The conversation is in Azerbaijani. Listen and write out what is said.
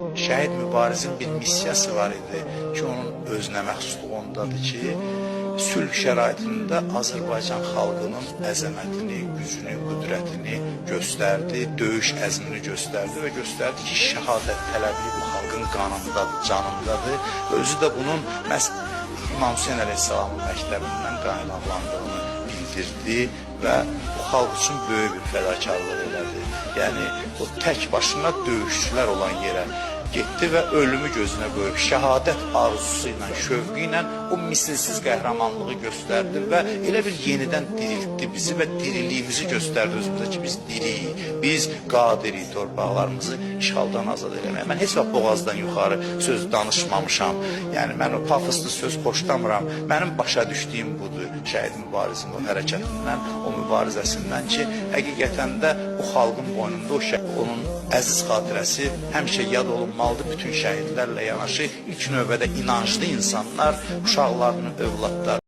Şəhid mübarizin bir missiyası var idi ki, onun özünə məxsusluğu ondadır ki, sülh şəraitində Azərbaycan xalqının əzəmətini, gücünü, qüdrətini göstərdi, döyüş əzmini göstərdi və göstərdi ki, şəhadət tələbi bu xalqın qanındadır, canındadır və özü də bunun İmam Hüseyin əleyhissalamın məktəbindən qaynaqlandığını bildirdi və bu xalq üçün böyük bir fədakarlıq elədi. Yəni, o tək başına döyüşçülər olan yerə getdi və ölümü gözünə qoyub, şəhadət arzusu ilə, şövqü ilə o misilsiz qəhrəmanlığı göstərdi və elə bir yenidən diriltdi bizi və diriliyimizi göstərdi özümüzə ki, biz diriyik, biz qadirik torpaqlarımızı işğaldan azad eləməyə. Mən heç vaxt boğazdan yuxarı söz danışmamışam, yəni mən o pafoslu söz xoşlamıram. Mənim başa düşdüyüm budur, şəhid mübarizin o hərəkətindən, o mübarizəsindən ki, həqiqətən də o xalqın boynunda onun əziz xatirəsi həmişə yad olunmalıdır bütün şəhidlərlə yanaşı. İlk növbədə inanclı insanlar, uşaqlarının övladları.